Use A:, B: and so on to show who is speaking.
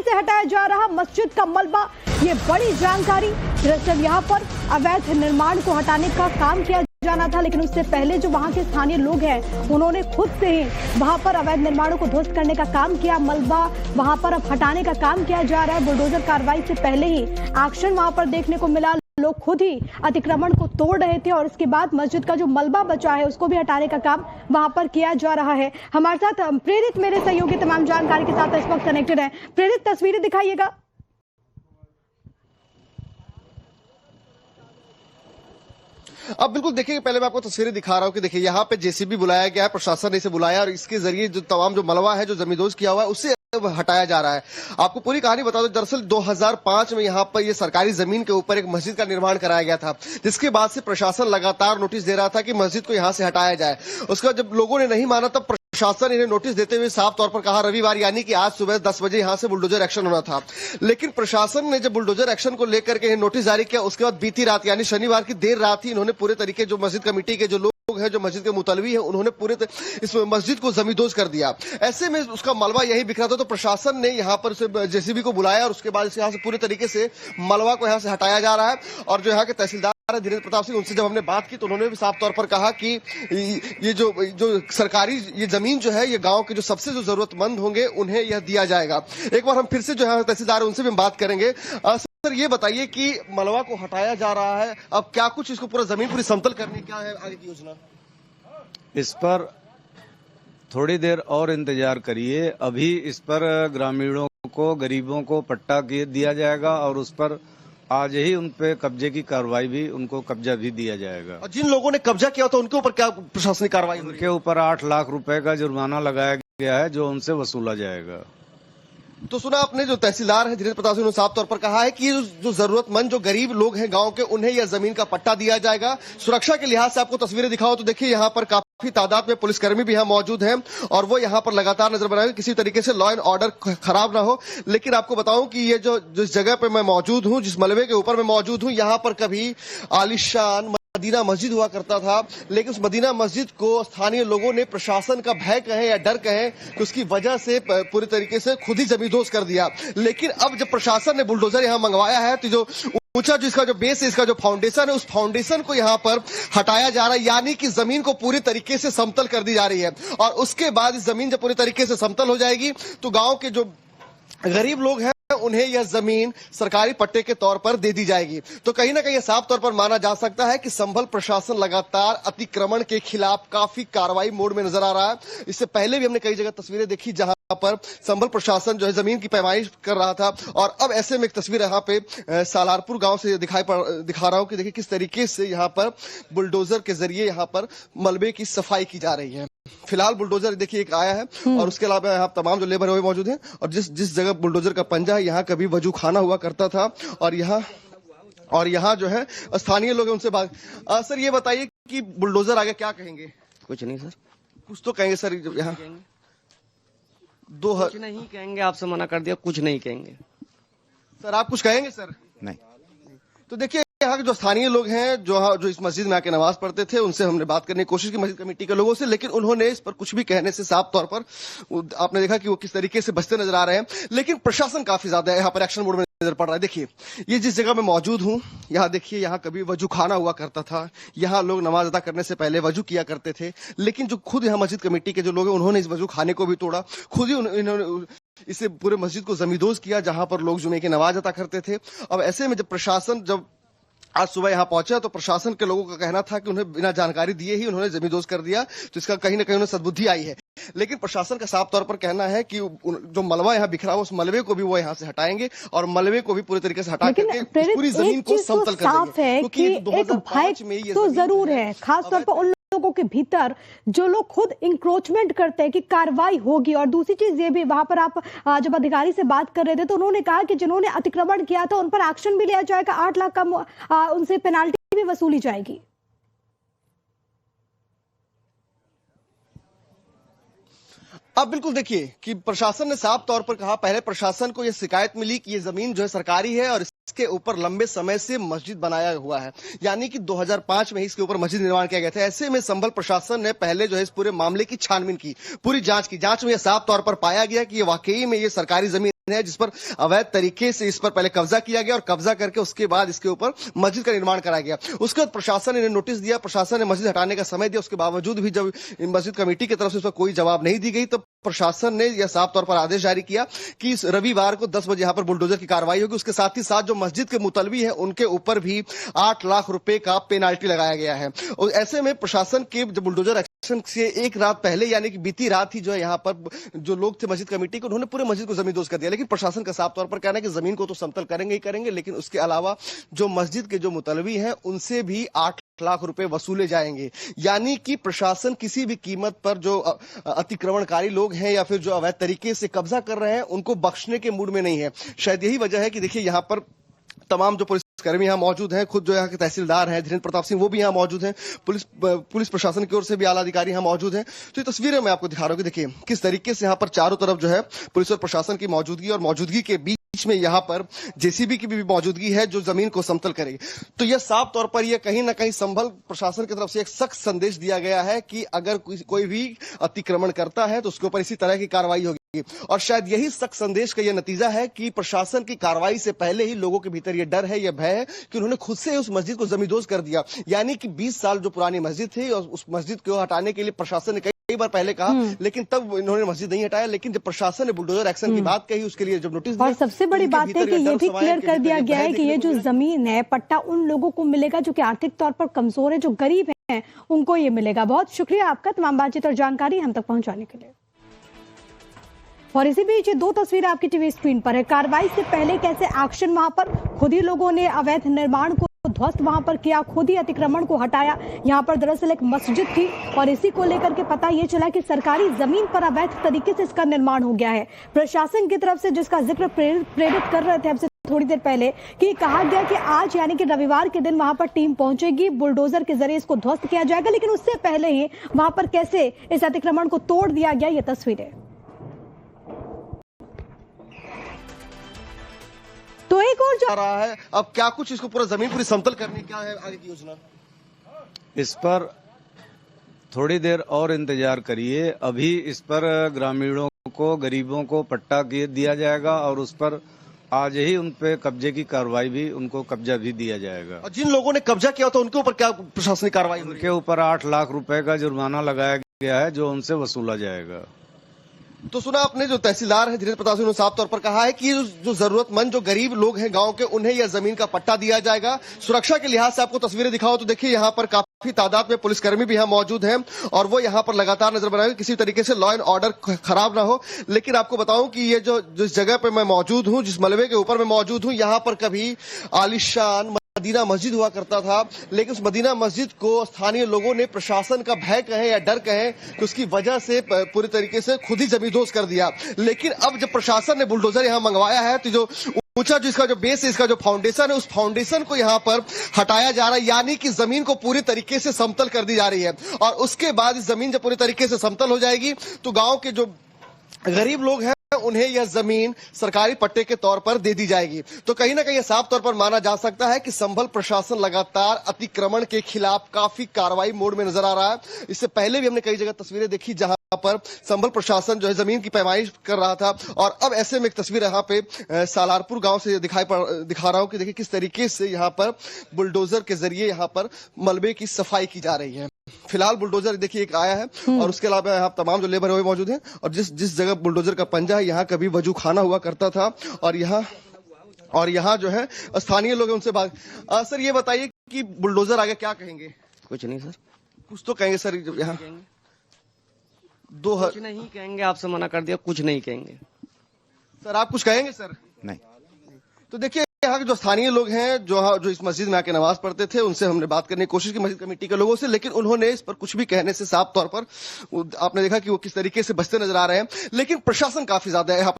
A: से हटाया जा रहा मस्जिद का मलबा, ये बड़ी जानकारी। दरअसल यहाँ पर अवैध निर्माण को हटाने का काम किया जाना था, लेकिन उससे पहले जो वहां के स्थानीय लोग हैं उन्होंने खुद से ही वहां पर अवैध निर्माणों को ध्वस्त करने का काम किया। मलबा वहां पर अब हटाने का काम किया जा रहा है। बुलडोजर कार्रवाई से पहले ही एक्शन वहां पर देखने को मिला। लोग खुद ही अतिक्रमण को तोड़ रहे थे और इसके बाद मस्जिद का जो मलबा बचा है उसको भी हटाने का काम वहां पर किया जा रहा है। हमारे साथ प्रेरित मेरे सहयोगी तमाम जानकारी के साथ इस वक्त कनेक्टेड है। प्रेरित, तस्वीरें दिखाइएगा।
B: अब बिल्कुल देखिए, पहले मैं आपको तस्वीरें दिखा रहा हूं कि देखिए यहाँ पे जेसीबी बुलाया गया है, प्रशासन ने इसे बुलाया और इसके जरिए जो तमाम जो मलबा है, जो जमींदोज किया हुआ है, उससे हटाया जा रहा है। आपको पूरी कहानी बता दो, दरअसल 2005 में यहाँ पर ये सरकारी जमीन के ऊपर एक मस्जिद का निर्माण कराया गया था, जिसके बाद से प्रशासन लगातार नोटिस दे रहा था कि मस्जिद को यहाँ से हटाया जाए। उसके बाद जब लोगों ने नहीं माना तब प्रशासन इन्हें नोटिस देते हुए साफ तौर पर कहा, रविवार यानी कि आज सुबह 10 बजे यहां से बुलडोजर एक्शन होना था। लेकिन प्रशासन ने जब बुलडोजर एक्शन को लेकर के नोटिस जारी किया, उसके बाद बीती रात यानी शनिवार की देर रात ही इन्होंने पूरे तरीके जो मस्जिद कमेटी के जो लोग हैं, जो मस्जिद के मुतलवी हैं, उन्होंने पूरे इस मस्जिद को जमींदोज कर दिया। ऐसे में उसका मलबा यही बिखरा था, तो प्रशासन ने यहाँ पर जेसीबी को बुलाया और उसके बाद यहाँ से पूरे तरीके से मलबा को यहाँ से हटाया जा रहा है। और जो यहाँ के तहसीलदार धीरेन्द्र प्रताप सिंह, उनसे जब हमने बात की तो उन्होंने भी साफ तौर पर कहा कि ये जो सरकारी ये जमीन जो है, ये गांव के जो सबसे जो जरूरतमंद होंगे उन्हें यह दिया जाएगा। एक बार हम फिर से जो है तहसीलदार उनसे भी बात करेंगे। सर, ये बताइए कि मलबा को हटाया जा रहा है, अब क्या कुछ इसको पूरा जमीन पूरी समतल करने, क्या है आगे की योजना?
C: इस पर थोड़ी देर और इंतजार करिए। अभी इस पर ग्रामीणों को, गरीबों को पट्टा दिया जाएगा और उस पर आज ही उन पे कब्जे की कार्रवाई भी, उनको कब्जा भी दिया जाएगा।
B: और जिन लोगों ने कब्जा किया था उनके ऊपर क्या प्रशासनिक कार्रवाई?
C: उनके ऊपर 8 लाख रुपए का जुर्माना लगाया गया है, जो उनसे वसूला जाएगा।
B: तो सुना आपने, जो तहसीलदार है धीरेन्द्र प्रताप सिंह ने साफ तौर पर कहा है कि जो जरूरतमंद, जो गरीब लोग हैं गांव के, उन्हें यह जमीन का पट्टा दिया जाएगा। सुरक्षा के लिहाज से आपको तस्वीरें दिखाओ तो देखिए यहाँ पर काफी तादाद में पुलिसकर्मी भी यहाँ मौजूद हैं और वो यहाँ पर लगातार नजर बनाए, किसी तरीके से लॉ एंड ऑर्डर खराब ना हो। लेकिन आपको बताऊं कि ये जो जिस जगह पे मैं मौजूद हूँ, जिस मलबे के ऊपर मैं मौजूद हूँ, यहाँ पर कभी आलिशान मदीना मस्जिद हुआ करता था, लेकिन उस मदीना मस्जिद को स्थानीय लोगों ने प्रशासन का भय कहें या डर कहें कि उसकी वजह से पूरी तरीके से खुद ही जमींदोज कर दिया। लेकिन अब जब प्रशासन ने बुलडोजर यहाँ मंगवाया है तो जो ऊंचा, जो इसका जो बेस है, इसका जो फाउंडेशन है, उस फाउंडेशन को यहाँ पर हटाया जा रहा है, यानी कि जमीन को पूरी तरीके से समतल कर दी जा रही है। और उसके बाद इस जमीन जब पूरी तरीके से समतल हो जाएगी तो गांव के जो गरीब लोग हैं उन्हें यह जमीन सरकारी पट्टे के तौर पर दे दी जाएगी। तो कहीं ना कहीं साफ तौर पर माना जा सकता है कि संभल प्रशासन लगातार अतिक्रमण के खिलाफ काफी कार्रवाई मोड में नजर आ रहा है। इससे पहले भी हमने कई जगह तस्वीरें देखी जहां पर संभल प्रशासन जो है जमीन की पैमाइश कर रहा था। और अब ऐसे में एक तस्वीर यहाँ पे सालारपुर गांव से दिखा रहा हूं कि देखिए किस तरीके से यहाँ पर बुलडोजर के जरिए यहाँ पर मलबे की सफाई की जा रही है। फिलहाल बुलडोजर देखिए एक आया है और उसके अलावा यहाँ तमाम जो लेबर है वो मौजूद हैं। और जिस जगह बुलडोजर का पंजा है, यहाँ कभी वजू खाना हुआ करता था और यहाँ जो है स्थानीय लोग हैं, उनसे बात। सर, ये बताइए कि बुलडोजर आगे क्या कहेंगे?
D: कुछ नहीं सर।
B: कुछ तो कहेंगे सर। यहाँ
D: कुछ नहीं कहेंगे, आपसे मना कर दिया, कुछ नहीं कहेंगे।
B: सर, आप कुछ कहेंगे? सर
D: नहीं।
B: तो देखिए यहाँ के जो स्थानीय लोग हैं, जो इस मस्जिद में आके नमाज पढ़ते थे, उनसे हमने बात करने की कोशिश की मस्जिद कमेटी के लोगों से, लेकिन उन्होंने इस पर कुछ भी कहने से साफ तौर पर आपने देखा कि वो किस तरीके से बचते नजर आ रहे हैं। लेकिन प्रशासन काफी ज्यादा यहाँ पर एक्शन मोड में नजर पड़ रहा है। देखिए ये जिस जगह मैं मौजूद हूँ, यहाँ देखिए, यहाँ कभी वजू खाना हुआ करता था, यहाँ लोग नमाज अदा करने से पहले वजू किया करते थे। लेकिन जो खुद यहाँ मस्जिद कमेटी के जो लोग हैं, उन्होंने इस वजू खाने को भी तोड़ा, खुद ही इन्होंने इसे पूरे मस्जिद को जमींदोज किया जहां पर लोग जुमे की नमाज अदा करते थे। अब ऐसे में जब प्रशासन आज सुबह यहाँ पहुंचा तो प्रशासन के लोगों का कहना था कि उन्हें बिना जानकारी दिए ही उन्होंने जमींदोज कर दिया, तो इसका कहीं ना कहीं उन्हें सद्बुद्धि आई है। लेकिन प्रशासन का साफ तौर पर कहना है कि जो मलबा यहाँ बिखरा हुआ, उस मलबे को भी वो यहाँ से हटाएंगे और मलबे को भी पूरी तरीके से हटा करके पूरी जमीन को समतल कर देंगे।
A: क्योंकि एक भय तो जरूर है, खासतौर पर उन लोगों के भीतर जो लोग खुद इंक्रोचमेंट करते हैं कि कार्रवाई होगी। और दूसरी चीज ये भी, वहां पर आप जब अधिकारी से बात कर रहे थे तो उन्होंने कहा कि जिन्होंने अतिक्रमण किया था उन पर एक्शन भी लिया जाएगा, 8 लाख का उनसे पेनाल्टी भी वसूली जाएगी।
B: अब बिल्कुल देखिए कि प्रशासन ने साफ तौर पर कहा, पहले प्रशासन को यह शिकायत मिली कि ये जमीन जो है सरकारी है और इसके ऊपर लंबे समय से मस्जिद बनाया हुआ है, यानी कि 2005 में इसके ऊपर मस्जिद निर्माण किया गया था। ऐसे में संभल प्रशासन ने पहले जो है इस पूरे मामले की छानबीन की, पूरी जांच की। जांच में यह साफ तौर पर पाया गया कि ये वाकई में ये सरकारी जमीन है जिस पर अवैध तरीके से इस पर पहले कब्जा किया गया और कब्जा करके उसके बाद इसके ऊपर मस्जिद का निर्माण कराया गया। उसके बाद प्रशासन ने नोटिस दिया, प्रशासन ने मस्जिद हटाने का समय दिया। उसके बावजूद भी जब मस्जिद कमेटी की तरफ से इस पर कोई जवाब नहीं दी गई, तब प्रशासन ने यह साफ तौर पर आदेश जारी किया कि इस रविवार को 10 बजे यहां पर बुलडोजर की कार्रवाई होगी। उसके साथ ही साथ जो मस्जिद के मुतलबी है उनके ऊपर भी 8 लाख रुपए का पेनाल्टी लगाया गया है। और ऐसे में प्रशासन के जब बुलडोजर एक्शन से एक रात पहले यानी कि बीती रात ही जो है यहाँ पर जो लोग थे मस्जिद कमेटी के, उन्होंने पूरे मस्जिद को जमींदोज कर दिया। लेकिन प्रशासन का साफ तौर पर कहना है कि जमीन को तो समतल करेंगे ही करेंगे, लेकिन उसके अलावा जो मस्जिद के जो मुतलबी हैं उनसे भी 8 लाख रुपए वसूले जाएंगे। यानी कि प्रशासन किसी भी कीमत पर जो अतिक्रमणकारी लोग हैं या फिर जो अवैध तरीके से कब्जा कर रहे हैं उनको बख्शने के मूड में नहीं है। शायद यही वजह है कि देखिए यहाँ पर तमाम जो पुलिसकर्मी यहाँ मौजूद हैं, खुद जो यहाँ के तहसीलदार हैं धीरेन्द्र प्रताप सिंह वो भी यहाँ मौजूद हैं, पुलिस प्रशासन की ओर से भी आला अधिकारी यहाँ मौजूद हैं। तो ये तस्वीरें मैं आपको दिखा रहा हूँ कि देखिए किस तरीके से यहाँ पर चारों तरफ जो है पुलिस और प्रशासन की मौजूदगी और मौजूदगी के बीच में यहाँ पर जेसीबी की भी मौजूदगी है जो जमीन को समतल करेगी। तो यह साफ तौर पर यह कहीं ना कहीं संभल प्रशासन की तरफ से एक सख्त संदेश दिया गया है कि अगर कोई भी अतिक्रमण करता है तो उसके ऊपर इसी तरह की कार्रवाई होगी। और शायद यही सख्त संदेश का यह नतीजा है कि प्रशासन की कार्रवाई से पहले ही लोगों के भीतर यह डर है, यह भय है कि उन्होंने खुद से उस मस्जिद को जमींदोज कर दिया। यानी कि 20 साल जो पुरानी मस्जिद थी और उस मस्जिद को हटाने के लिए प्रशासन ने कई बार पहले कहा, लेकिन तब इन्होंने मस्जिद नहीं हटाया। लेकिन जब प्रशासन ने बुलडोजर एक्शन की बात कही उसके लिए जब नोटिस दिया,
A: और सबसे बड़ी बात है कि ये भी क्लियर कर दिया गया है कि ये जो जमीन है पट्टा उन लोगों को मिलेगा जो कि आर्थिक तौर पर कमजोर है, जो गरीब हैं उनको ये मिलेगा। बहुत शुक्रिया आपका तमाम बातचीत और जानकारी हम तक पहुंचाने के लिए। और इसी बीच ये 2 तस्वीरें आपकी टीवी स्क्रीन पर है। कार्रवाई से पहले कैसे एक्शन वहां पर खुद ही लोगों ने अवैध निर्माण को ध्वस्त वहां पर किया, खुद ही अतिक्रमण को हटाया। यहाँ पर दरअसल एक मस्जिद थी और इसी को लेकर के पता ये चला कि सरकारी जमीन पर अवैध तरीके से इसका निर्माण हो गया है। प्रशासन की तरफ से जिसका जिक्र प्रेरित कर रहे थे हमसे थोड़ी देर पहले कि कहा गया कि आज यानी कि रविवार के दिन वहां पर टीम पहुंचेगी, बुलडोजर के जरिए इसको ध्वस्त किया जाएगा। लेकिन उससे पहले ही वहां पर कैसे इस अतिक्रमण को तोड़ दिया गया, ये तस्वीरें। तो एक और जो
B: रहा है अब क्या कुछ इसको पूरा जमीन पूरी समतल करने क्या है आगे की योजना?
C: इस पर थोड़ी देर और इंतजार करिए। अभी इस पर ग्रामीणों को, गरीबों को पट्टा दिया जाएगा और उस पर आज ही उन पे कब्जे की कार्रवाई भी, उनको कब्जा भी दिया जाएगा।
B: और जिन लोगों ने कब्जा किया था उनके ऊपर क्या प्रशासनिक कार्रवाई?
C: उनके ऊपर 8 लाख रुपए का जुर्माना लगाया गया है जो उनसे वसूला जाएगा।
B: तो सुना आपने, जो तहसीलदार है धीरेन्द्र प्रताप सिंह ने साफ तौर पर कहा है कि जो जरूरतमंद जो गरीब लोग हैं गांव के उन्हें यह जमीन का पट्टा दिया जाएगा। सुरक्षा के लिहाज से आपको तस्वीरें दिखाओ तो देखिए यहाँ पर काफी तादाद में पुलिसकर्मी भी यहाँ मौजूद हैं और वो यहाँ पर लगातार नजर बनाए किसी तरीके से लॉ एंड ऑर्डर खराब ना हो। लेकिन आपको बताऊं कि ये जो जिस जगह पे मैं मौजूद हूँ, जिस मलबे के ऊपर मैं मौजूद हूँ, यहाँ पर कभी आलिशान मदीना मस्जिद हुआ करता था, लेकिन उस मदीना मस्जिद को स्थानीय लोगों ने प्रशासन का भय कहें या डर कहें कि उसकी वजह से पूरी तरीके से खुद ही जमींदोज कर दिया। लेकिन अब जब प्रशासन ने बुलडोजर यहाँ मंगवाया है तो जो ऊंचा जो इसका जो बेस है, इसका जो फाउंडेशन है, उस फाउंडेशन को यहाँ पर हटाया जा रहा है। यानी कि जमीन को पूरी तरीके से समतल कर दी जा रही है और उसके बाद इस जमीन जब पूरी तरीके से समतल हो जाएगी तो गाँव के जो गरीब लोग हैं उन्हें यह जमीन सरकारी पट्टे के तौर पर दे दी जाएगी। तो कहीं ना कहीं साफ तौर पर माना जा सकता है कि संभल प्रशासन लगातार अतिक्रमण के खिलाफ काफी कार्रवाई मोड में नजर आ रहा है। इससे पहले भी हमने कई जगह तस्वीरें देखी जहां पर संभल प्रशासन जो है जमीन की पैमाइश कर रहा था और अब ऐसे में एक तस्वीर यहाँ पे सालारपुर गांव से दिखा रहा हूं कि देखिए किस तरीके से यहाँ पर बुलडोजर के जरिए यहाँ पर मलबे की सफाई की जा रही है। फिलहाल बुलडोजर देखिए एक आया है और उसके अलावा यहाँ तमाम जो लेबर है वो मौजूद हैं और जिस जगह बुलडोजर का पंजा है यहाँ कभी वजू खाना हुआ करता था और यहाँ जो है स्थानीय लोग उनसे बात। सर ये बताइए कि बुलडोजर आगे क्या कहेंगे?
D: कुछ नहीं सर।
B: कुछ तो कहेंगे सर। यहाँ
D: कुछ नहीं कहेंगे, आपसे मना कर दिया, कुछ नहीं कहेंगे।
B: सर आप कुछ कहेंगे? सर
C: नहीं।
B: तो देखिए यहाँ के जो स्थानीय लोग हैं जो इस मस्जिद में आके नमाज पढ़ते थे उनसे हमने बात करने की कोशिश की मस्जिद कमेटी के लोगों से, लेकिन उन्होंने इस पर कुछ भी कहने से साफ तौर पर आपने देखा कि वो किस तरीके से बचते नजर आ रहे हैं। लेकिन प्रशासन काफी ज्यादा है यहाँ